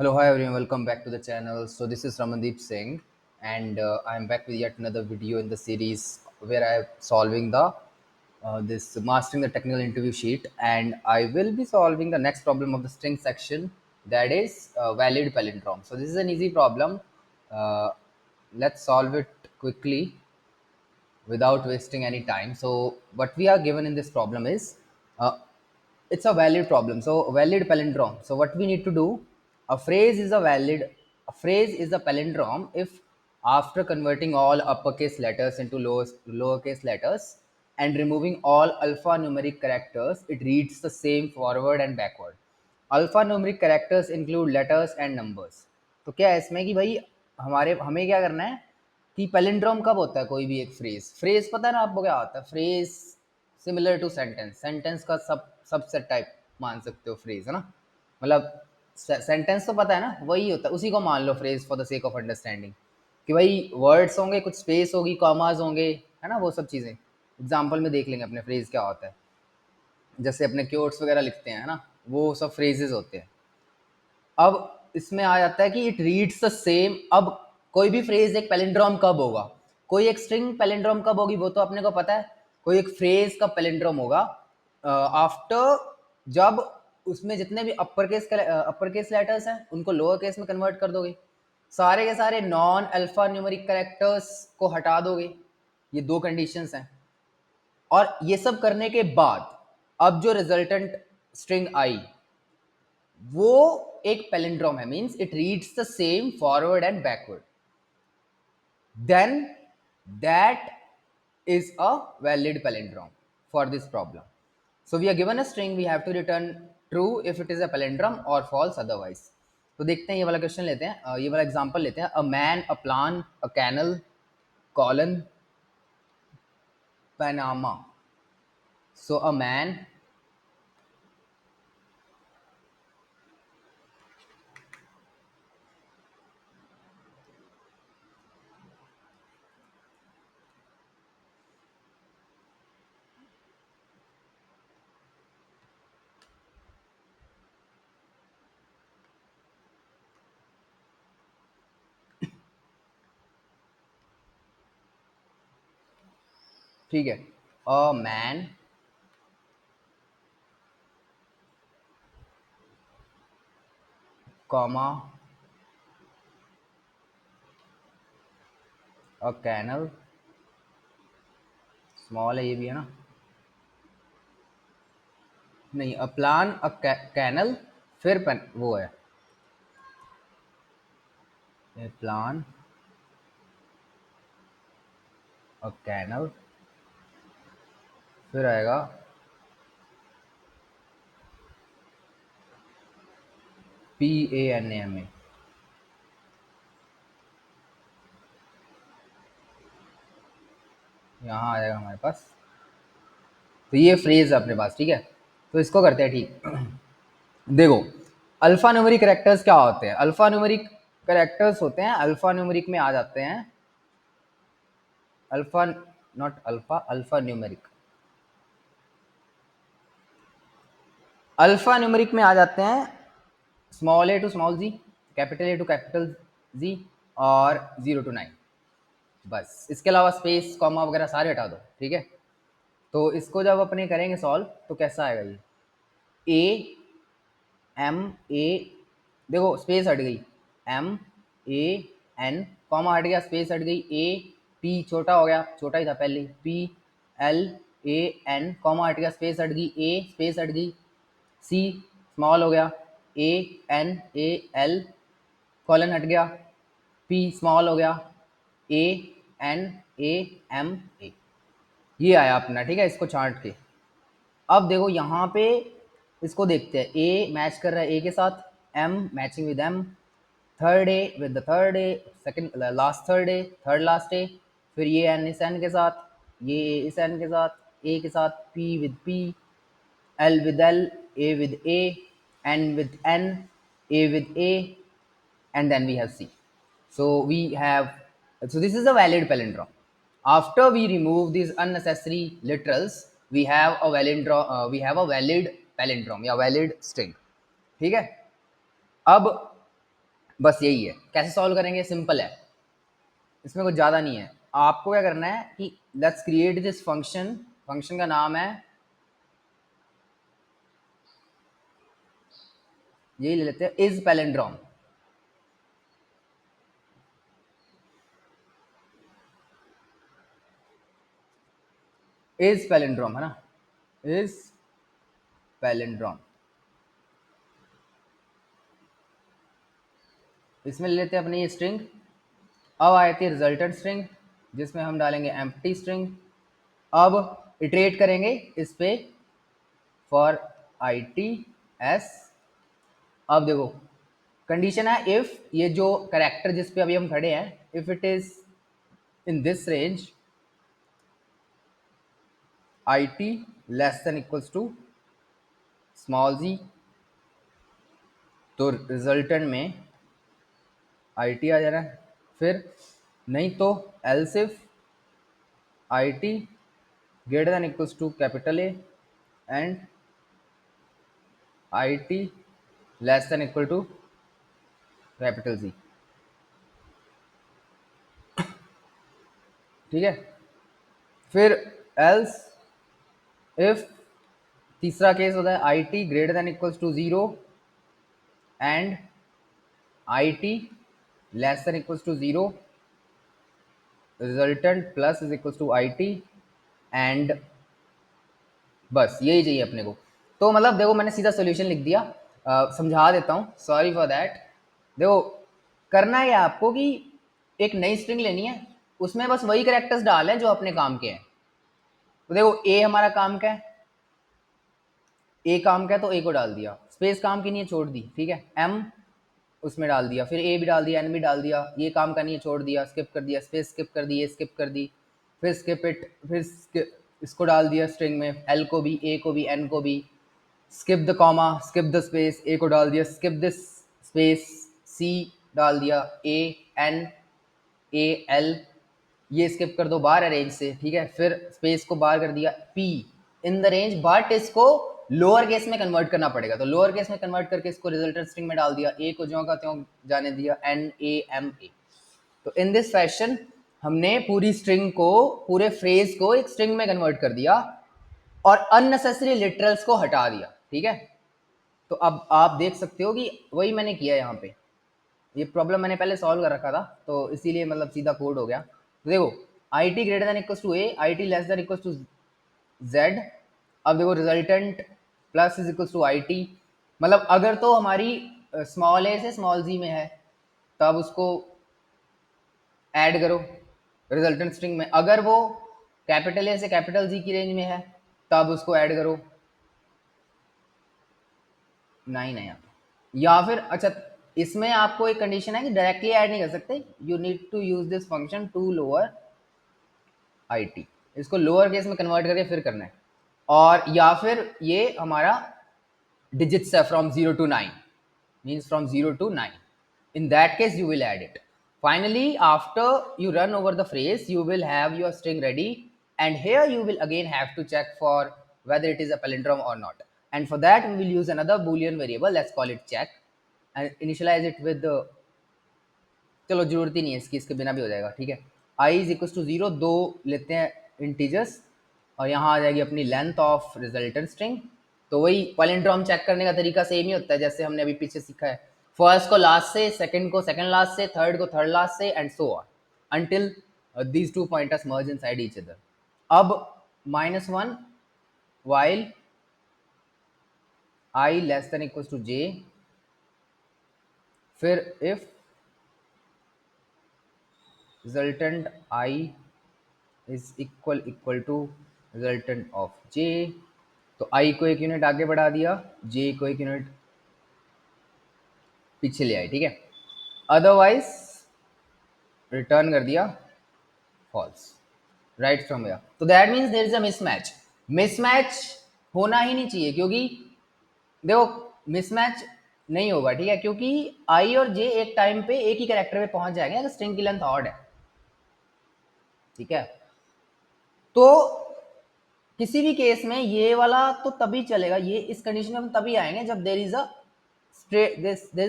Hello, hi everyone, welcome back to the channel. So this is Ramandeep Singh, and I'm back with yet another video in the series where I'm solving the this mastering the technical interview sheet, and I will be solving the next problem of the string section, that is valid palindrome. So this is an easy problem. Uh, let's solve it quickly without wasting any time. So what we are given in this problem is uh, it's a valid problem. So valid palindrome. So what we need to do, a phrase is a palindrome if after converting all uppercase letters into lowercase letters and removing all alphanumeric characters, it reads the same forward and backward. Alpha numeric characters include letters and numbers. तो क्या है इसमें कि भाई हमें क्या करना है कि पैलिंड्रोम कब होता है कोई भी एक फ्रेज पता है ना आपको क्या होता है फ्रेज. सिमिलर टू सेंटेंस का सबसेट टाइप मान सकते हो फ्रेज, है ना. मतलब सेंटेंस तो पता है ना, वही होता है, उसी को मान लो phrase for the sake of understanding. कि भाई वर्ड्स होंगे, कुछ स्पेस होगी, कॉमाज होंगे, है ना, वो सब चीज़ें एग्जाम्पल में देख लेंगे अपने फ्रेज क्या होता है. जैसे अपने क्योट्स वगैरह लिखते हैं, है ना, वो सब फ्रेजेस होते हैं. अब इसमें आ जाता है कि इट रीड्स द सेम. अब कोई भी फ्रेज एक पैलिंड्रोम कब होगा, कोई एक स्ट्रिंग पैलिंड्रोम कब होगी वो तो अपने को पता है. कोई एक फ्रेज का पैलिंड्रोम होगा आफ्टर जब उसमें जितने भी अपर केस लेटर्स हैं उनको लोअर केस में कन्वर्ट कर दोगे, सारे के सारे नॉन अल्फा न्यूमेरिक कैरेक्टर्स को हटा दोगे. ये दो कंडीशंस हैं. और ये सब करने के बाद अब जो रिजल्टेंट स्ट्रिंग आई वो एक पैलिंड्रोम है, means it reads the same forward and backward. Then that is a valid palindrome for this problem. So we are given a string, we have to return true if it is a palindrome or false otherwise. तो देखते हैं ये वाला question लेते हैं, ये वाला example लेते हैं. A man, a plan, a canal, colon, Panama. So a man, ठीक है, a man, comma, a canal, small है ये भी, है ना, नहीं, अ प्लान, अ कैनल, फिर वो है ए प्लान, अ कैनल, फिर आएगा PANAMA. यहाँ आ जाएगा हमारे पास. तो ये फ्रेज है अपने पास, ठीक है. तो इसको करते हैं ठीक. देखो, अल्फा न्यूमेरिक कैरेक्टर्स क्या होते हैं. अल्फा न्यूमेरिक कैरेक्टर्स होते हैं, अल्फा न्यूमेरिक में आ जाते हैं. Alpha, not alpha, alphanumeric. Alphanumeric में आ जाते हैं small A to small G, capital A to capital G, और 0 to 9. बस इसके अलावा स्पेस कॉमा वगैरह सारे हटा दो, ठीक है. तो इसको जब अपने करेंगे सॉल्व तो कैसा आएगा ये. ए एम ए, देखो स्पेस हट गई, एम ए एन, कॉमा हट गया, स्पेस हट गई, ए पी छोटा हो गया, छोटा ही था पहले, P L A N, comma हट गया, स्पेस हट गई, ए स्पेस हट गई, सी स्मॉल हो गया, ए एन ए एल, कॉलन हट गया, पी स्मॉल हो गया, ए एन ए एम ए. ये आया अपना, ठीक है. इसको छांट के अब देखो यहाँ पे इसको देखते हैं. ए मैच कर रहा है ए के साथ, M matching with M, third A with the third A, second last third A, third last A, फिर ये एन इस एन के साथ, ये ए इस एन के साथ, ए के साथ, P with P, L with L, A with A, N with N, A with A, and then we have C. So we have, so this is a valid palindrome. After we remove these unnecessary literals, we have a valid palindrome या valid string. ठीक है. अब बस यही है। कैसे solve करेंगे, simple है, इसमें कुछ ज़्यादा नहीं है। आपको क्या करना है कि let's create this function, function का नाम है, यही ले लेते हैं, इज पैलिंड्रोम। इज पैलिंड्रोम है ना, इज पैलिंड्रोम। इसमें ले लेते हैं अपनी स्ट्रिंग। अब आती है रिजल्टेंट स्ट्रिंग, जिसमें हम डालेंगे एम्प्टी स्ट्रिंग। अब इटरेट करेंगे इस पे फॉर आई टी एस। अब देखो कंडीशन है, इफ ये जो करेक्टर जिस पे अभी हम खड़े हैं, if it is in this range I T less than equals to small G, तो रिजल्टेंट में आई टी आ जाना है। फिर नहीं तो else if I T greater than equals to capital A and I T less than equal to capital G. ठीक है, फिर एल्स इफ तीसरा केस होता है I T greater than equals to zero and I T less than equals to zero, resultant plus is equals to I T and बस यही चाहिए अपने को। तो मतलब देखो मैंने सीधा सोल्यूशन लिख दिया, समझा देता हूँ, सॉरी फॉर दैट। देखो करना है आपको कि एक नई स्ट्रिंग लेनी है, उसमें बस वही करेक्टर्स डालें जो अपने काम के हैं। तो देखो ए हमारा काम का है, ए काम का है तो ए को डाल दिया, स्पेस काम की नहीं है छोड़ दी, ठीक है, एम उसमें डाल दिया, फिर ए भी डाल दिया, एन भी डाल दिया, ये काम का नहीं है छोड़ दिया, स्किप कर दिया, स्पेस स्किप कर दी, ये स्किप कर दी, फिर स्किप इट, फिर इसको डाल दिया स्ट्रिंग में, एल को भी, ए को भी, एन को भी, skip the comma, skip the space, A को डाल दिया, स्किप दिस स्पेस, सी डाल दिया, ए एन ए एल, ये स्किप कर दो बाहर है रेंज से, ठीक है, फिर स्पेस को बाहर कर दिया, P in the range, but इसको लोअर केस में कन्वर्ट करना पड़ेगा, तो लोअर केस में कन्वर्ट करके इसको रिजल्टेंट स्ट्रिंग में डाल दिया, ए को ज्यों का त्यों जाने दिया, एन ए एम ए। तो इन दिस फैशन हमने पूरी स्ट्रिंग को, पूरे फ्रेज को एक स्ट्रिंग में कन्वर्ट कर दिया और अननेसेसरी लिटरल्स को हटा दिया, ठीक है। तो अब आप देख सकते हो कि वही मैंने किया यहाँ पे, ये प्रॉब्लम मैंने पहले सॉल्व कर रखा था, तो इसीलिए मतलब सीधा कोड हो गया। तो देखो I T greater than equals to A, I T less than equals to Z. अब देखो resultant plus is equals to I T, मतलब अगर तो हमारी स्मॉल ए से स्मॉल जी में है तब उसको ऐड करो रिजल्टेंट स्ट्रिंग में, अगर वो कैपिटल ए से कैपिटल जी की रेंज में है तब उसको ऐड करो, नहीं नहीं आप, या फिर अच्छा इसमें आपको एक कंडीशन है कि डायरेक्टली ऐड नहीं कर सकते, you need to use this function to lower I T, इसको लोअर केस में कन्वर्ट करके फिर करना है, और या फिर ये हमारा digits है from 0 to 9, means from 0 to 9, in that case you will add it. Finally after you run over the phrase you will have your string ready, and here you will again have to check for whether it is a palindrome or not, and for that we will use another boolean variable, let's call it check, and initialize it with the, चलो जरूरत ही नहीं है इसकी, इसके बिना भी हो जाएगा, ठीक है। I is equal to zero, दो लेते हैं इंटीजर्स, और यहाँ आ जाएगी अपनी लेंथ ऑफ रिजल्टेंट स्ट्रिंग। तो वही पैलिंड्रोम चेक करने का तरीका सेम ही होता है जैसे हमने अभी पीछे सीखा है, फर्स्ट को लास्ट से, सेकंड को सेकंड लास्ट से, थर्ड को थर्ड लास्ट से, and so on until these two pointers merge inside each other. अब -1 while I less than equals to j, फिर if resultant I is equal to resultant of j, तो I को एक unit आगे बढ़ा दिया, j को एक यूनिट पीछे ले आए, ठीक है, अदरवाइज रिटर्न कर दिया फॉल्स राइट फ्रॉम हियर। तो that means there is a mismatch, mismatch होना ही नहीं चाहिए, क्योंकि देखो मिसमैच नहीं होगा, ठीक है, क्योंकि आई और जे एक टाइम पे एक ही कैरेक्टर पे पहुंच जाएंगे अगर स्ट्रिंग की लेंथ ऑड है, ठीक है। तो किसी भी केस में ये वाला तो तभी चलेगा, ये इस कंडीशन में हम तभी आएंगे जब there is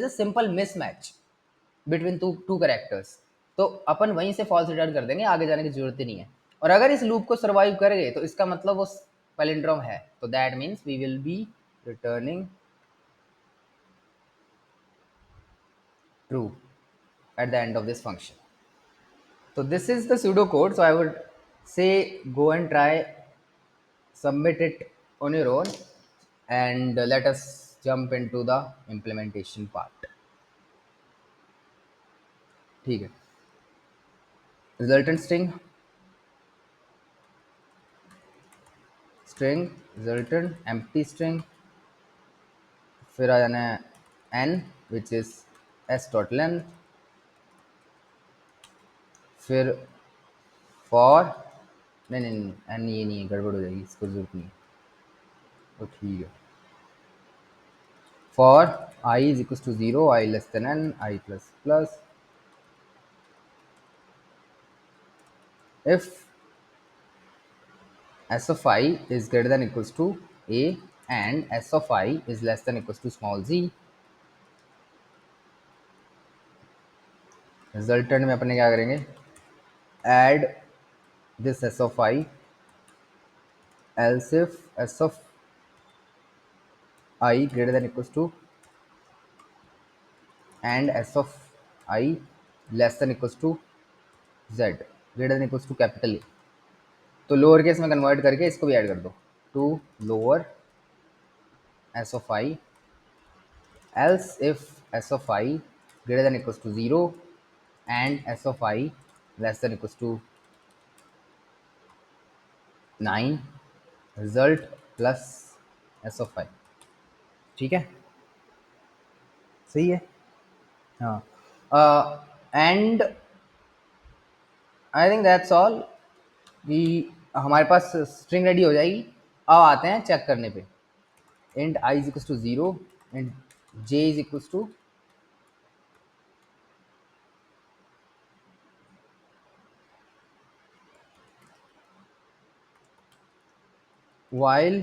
a simple mismatch, between two two characters, तो अपन वहीं से फॉल्स रिटर्न कर देंगे, आगे जाने की जरूरत ही नहीं है। और अगर इस लूप को सर्वाइव कर गए तो इसका मतलब वो पैलिंड्रोम है, तो that means we will be returning true at the end of this function. So this is the pseudocode. So I would say go and try submit it on your own, and let us jump into the implementation part. ठीक है, resultant string resultant empty string, फिर आ जाना है n which is s dot length, फिर for नहीं n ये नहीं है, गड़बड़ हो जाएगी, इसको जरूरत नहीं है, तो ठीक है। For I is equals to 0, I less than n, I plus plus. If s of I is greater than equals to a and s of I is less than equals to small z, resultant में अपने क्या करेंगे, add this s of I, else if s of I greater than equals to and s of I less than equals to z greater than equals to capital A, तो lower case में convert करके इसको भी add कर दो, to lower s of I, else if s of I greater than equals to 0 and s of I less than equals to 9, result plus s of I। ठीक है, सही है। हाँ, and I think that's all. कि हमारे पास string ready हो जाएगी। अब आते हैं चेक करने पे। Int I is equals to 0, int J is equals to while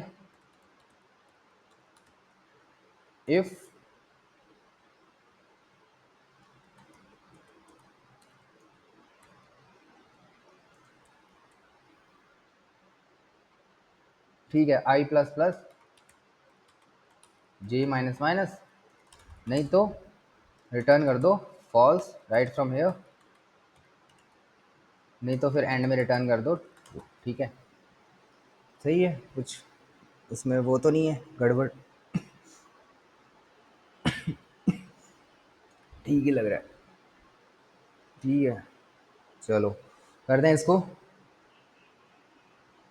if ठीक है I plus plus J minus minus, नहीं तो रिटर्न कर दो फॉल्स राइट फ्रॉम हेयर, नहीं तो फिर एंड में रिटर्न कर दो। ठीक है, सही है, कुछ उसमें वो तो नहीं है गड़बड़, ठीक ही लग रहा है। ठीक है, चलो करते हैं इसको,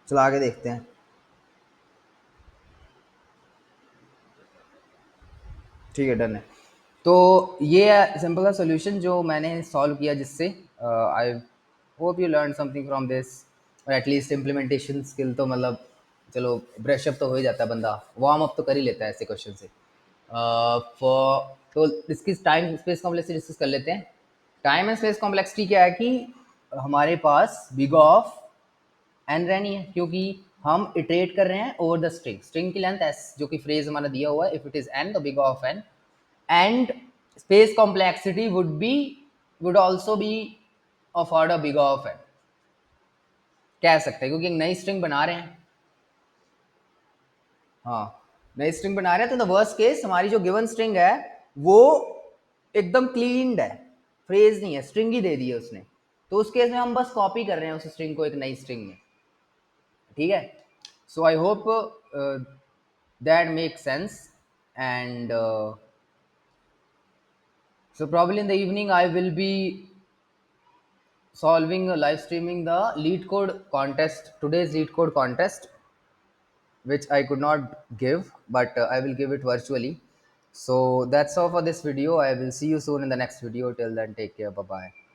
चला के देखते हैं। ठीक है, डन है। तो ये सिंपल सा सोल्यूशन जो मैंने सॉल्व किया, जिससे I hope you learn something from this, और एटलीस्ट इम्प्लीमेंटेशन स्किल तो मतलब चलो ब्रश अप तो हो ही जाता है, बंदा वार्म अप तो कर ही लेता है ऐसे क्वेश्चन से। तो इसकी टाइम स्पेस कॉम्प्लेक्सिटी डिस्कस कर लेते हैं। टाइम एंड स्पेस कॉम्प्लेक्सिटी क्या है कि हमारे पास बिग ऑफ एन रहनी है, क्योंकि हम इटरेट कर रहे हैं ओवर द स्ट्रिंग। स्ट्रिंग की लेंथ एस जो कि फ्रेज हमारा दिया हुआ है, इफ इट इज एन तो big of N, and space complexity would also be of order big of N, कह सकते हैं, क्योंकि एक नई स्ट्रिंग बना रहे हैं। हाँ, नई स्ट्रिंग बना रहे हैं, तो द वर्स्ट केस हमारी जो गिवन स्ट्रिंग है वो एकदम क्लीन्ड है, फ्रेज नहीं है, स्ट्रिंग ही दे दी है उसने, तो उस केस में हम बस कॉपी कर रहे हैं उस स्ट्रिंग को एक नई स्ट्रिंग में। ठीक है, so I hope that makes sense, and so probably in the evening I will be solving live streaming the lead code contest, today's lead code contest, which I could not give, but I will give it virtually. So that's all for this video. I will see you soon in the next video. Till then, take care. Bye bye.